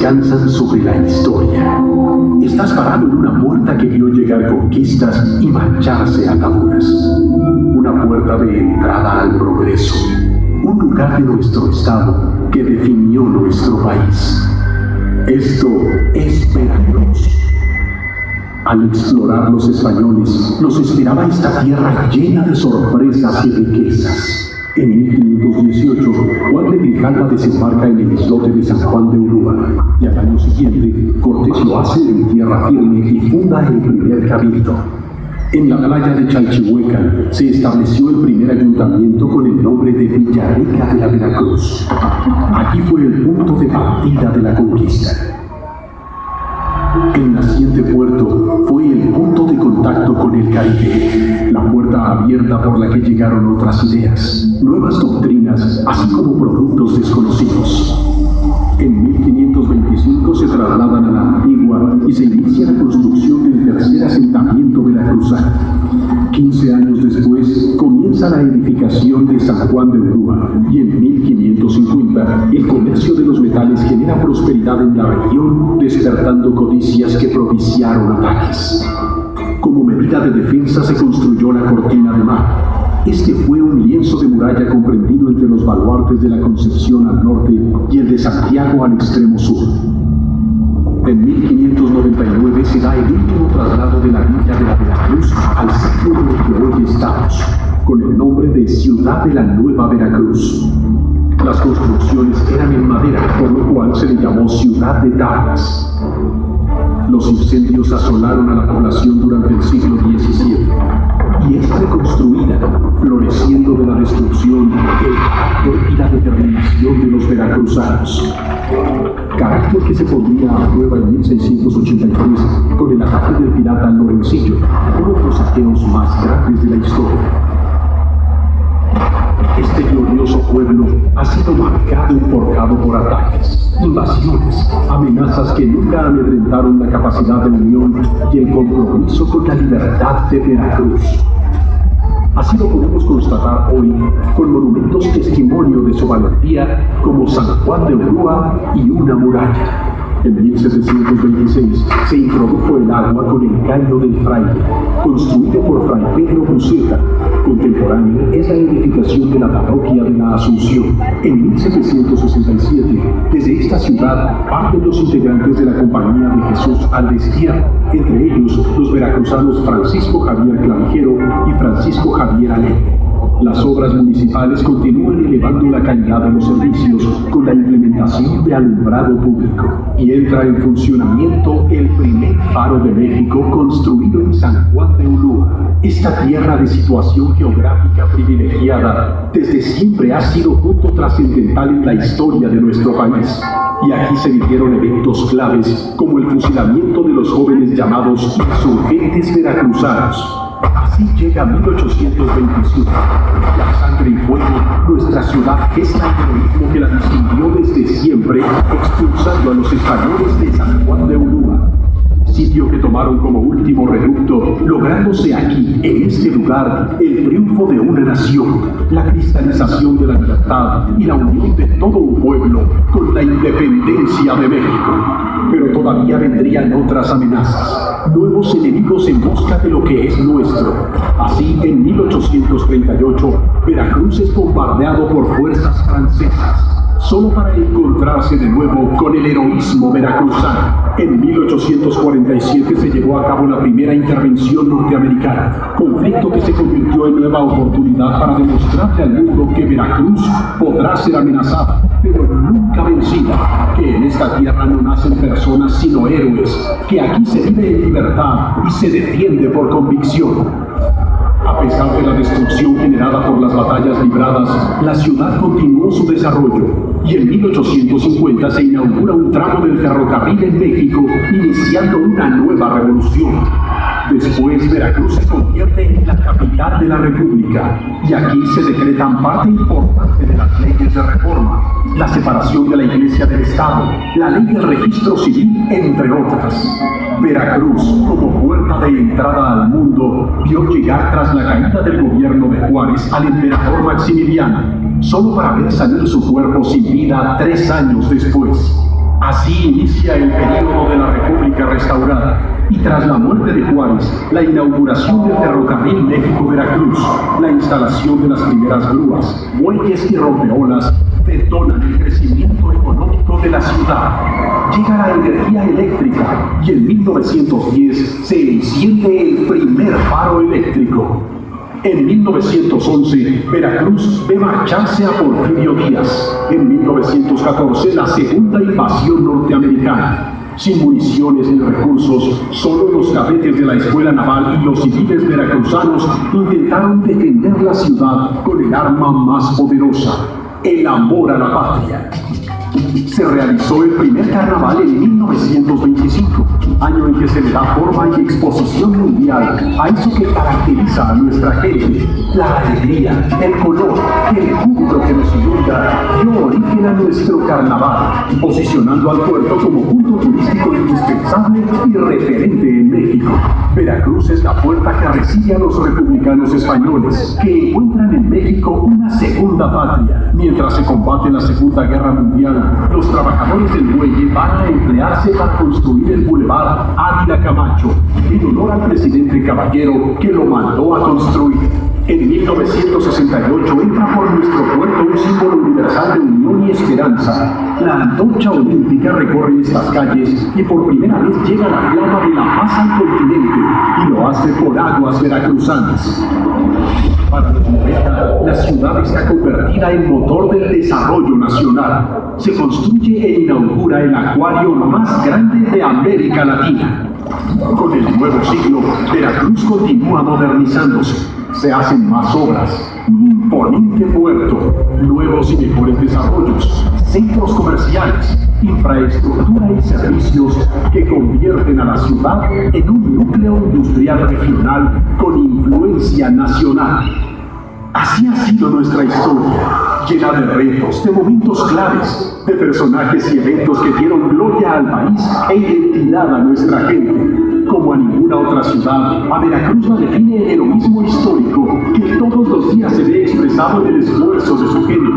descansan sobre la historia. Estás parado en una puerta que vio llegar conquistas y marcharse ataduras. Una puerta de entrada al progreso. Un lugar de nuestro estado que definió nuestro país. Esto es Veracruz. Al explorar los españoles, nos esperaba esta tierra llena de sorpresas y riquezas. En 1518, Juan de Grijalva desembarca en el islote de San Juan de Ulúa, y al año siguiente, Cortés lo hace en tierra firme y funda el primer cabildo. En la playa de Chalchihuecan se estableció el primer ayuntamiento con el nombre de Villarrica de la Veracruz. Aquí fue el punto de partida de la conquista. El naciente puerto fue el punto de contacto con el Caribe, la puerta abierta por la que llegaron otras ideas, nuevas doctrinas, así como productos desconocidos. En 1525 se trasladan a la Antigua y se inicia la construcción del tercer asentamiento veracruzano. 15 años después comienza la edificación de San Juan de Ulúa y en 1550 el comercio de los metales genera prosperidad en la región, despertando codicias que propiciaron ataques. Como medida de defensa se construyó la cortina de mar. Este fue un lienzo de muralla comprendido entre los baluartes de la Concepción al norte y el de Santiago al extremo sur. En 1599 se da el último traslado de la villa de la Veracruz al sitio en el que hoy estamos, con el nombre de Ciudad de la Nueva Veracruz. Las construcciones eran en madera, por lo cual se le llamó Ciudad de Tablas. Los incendios asolaron a la población durante el siglo XVII y es reconstruida, floreciendo de la destrucción el carácter y la determinación de los veracruzanos. Carácter que se pondría a prueba en 1683 con el ataque del pirata Lorencillo, uno de los saqueos más grandes de la historia. Este glorioso pueblo ha sido marcado y forjado por ataques, invasiones, amenazas que nunca amedrentaron la capacidad de unión y el compromiso con la libertad de Veracruz. Así lo podemos constatar hoy con monumentos testimonio de su valentía como San Juan de Ulúa y una muralla. En 1726 se introdujo el agua con el caño del Fraile, construido por Fray Pedro Buceta. Contemporáneo es la edificación de la parroquia de la Asunción. En 1767, desde esta ciudad parten los integrantes de la Compañía de Jesús al destierro, entre ellos los veracruzanos Francisco Javier Clavijero y Francisco Javier Alegre. Las obras municipales continúan elevando la calidad de los servicios con la implementación de alumbrado público y entra en funcionamiento el primer faro de México construido en San Juan de Ulúa. Esta tierra de situación geográfica privilegiada desde siempre ha sido punto trascendental en la historia de nuestro país. Y aquí se vivieron eventos claves como el fusilamiento de los jóvenes llamados insurgentes veracruzanos. Así llega 1825. La sangre y fuego, nuestra ciudad gesta el heroísmo que la distinguió desde siempre, expulsando a los españoles de San Juan de Ulúa. Sitio que tomaron como último reducto, lográndose aquí, en este lugar, el triunfo de una nación, la cristalización de la libertad y la unión de todo un pueblo con la independencia de México. Pero todavía vendrían otras amenazas, nuevos enemigos en busca de lo que es nuestro. Así, en 1838, Veracruz es bombardeado por fuerzas francesas, solo para encontrarse de nuevo con el heroísmo veracruzano. En 1847 se llevó a cabo la primera intervención norteamericana, conflicto que se convirtió en nueva oportunidad para demostrarle al mundo que Veracruz podrá ser amenazada, pero nunca vencida, que en esta tierra no nacen personas sino héroes, que aquí se vive en libertad y se defiende por convicción. A pesar de la destrucción generada por las batallas libradas, la ciudad continuó su desarrollo y en 1850 se inaugura un tramo del ferrocarril en México, iniciando una nueva revolución. Después, Veracruz se convierte en la capital de la República y aquí se decretan parte importante de las leyes de reforma, la separación de la Iglesia del Estado, la ley del registro civil, entre otras. Veracruz, como puerta de entrada al mundo, vio llegar tras la caída del gobierno de Juárez al emperador Maximiliano, solo para ver salir su cuerpo sin vida 3 años después. Así inicia el período de la República restaurada y tras la muerte de Juárez, la inauguración del ferrocarril México-Veracruz, la instalación de las primeras grúas, muelles y rompeolas detonan el crecimiento económico de la ciudad. Llega la energía eléctrica y en 1910 se enciende el primer faro eléctrico. En 1911, Veracruz ve marcharse a Porfirio Díaz. En 1914, la segunda invasión norteamericana. Sin municiones ni recursos, solo los cadetes de la Escuela Naval y los civiles veracruzanos intentaron defender la ciudad con el arma más poderosa, el amor a la patria. Se realizó el primer carnaval en 1925, año en que se le da forma y exposición mundial a eso que caracteriza a nuestra gente, la alegría, el color, el júbilo que nos inunda, dio origen a nuestro carnaval, posicionando al puerto como punto turístico indispensable y referente en México. Veracruz es la puerta que recibe a los republicanos españoles, que encuentran en México una segunda patria. Mientras se combate la Segunda Guerra Mundial, los trabajadores del muelle van a emplearse para construir el Boulevard Ávila Camacho, en honor al presidente Caballero que lo mandó a construir. En 1968 entra por nuestro puerto un símbolo universal de unión y esperanza. La antorcha olímpica recorre estas calles y por primera vez llega la flama de la paz al continente y lo hace por aguas veracruzanas. Para los 90, la ciudad está convertida en motor del desarrollo nacional. Se construye e inaugura el acuario más grande de América Latina. Con el nuevo siglo, Veracruz continúa modernizándose. Se hacen más obras, un imponente puerto, nuevos y mejores desarrollos, centros comerciales, infraestructura y servicios que convierten a la ciudad en un núcleo industrial regional con influencia nacional. Así ha sido nuestra historia, llena de retos, de momentos claves, de personajes y eventos que dieron gloria al país e identidad a nuestra gente. Como a ninguna otra ciudad, a Veracruz la define el heroísmo histórico que todos los días se ve expresado en el esfuerzo de su gente,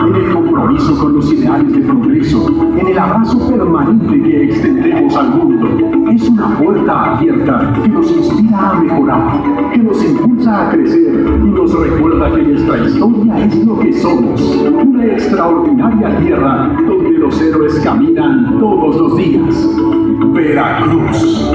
en el compromiso con los ideales de progreso, en el abrazo permanente que extendemos al mundo. Es una puerta abierta que nos inspira a mejorar, que nos impulsa a crecer y nos recuerda que nuestra historia es lo que somos, una extraordinaria tierra donde los héroes caminan todos los días. Veracruz.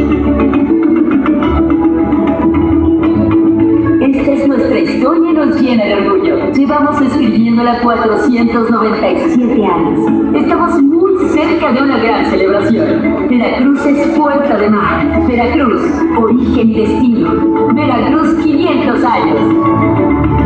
Esta es nuestra historia y nos llena de orgullo. Llevamos escribiéndola 497 años. Estamos muy cerca de una gran celebración. Veracruz es puerta de mar. Veracruz, origen y destino. Veracruz, 500 años.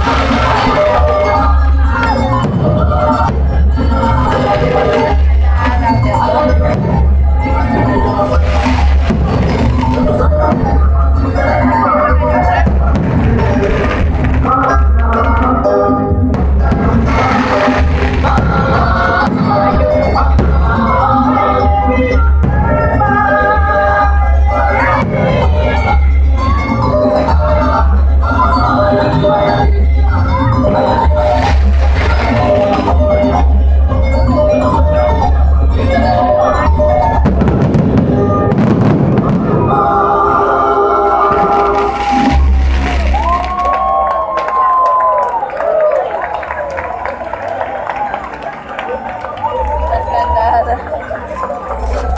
¡Viva!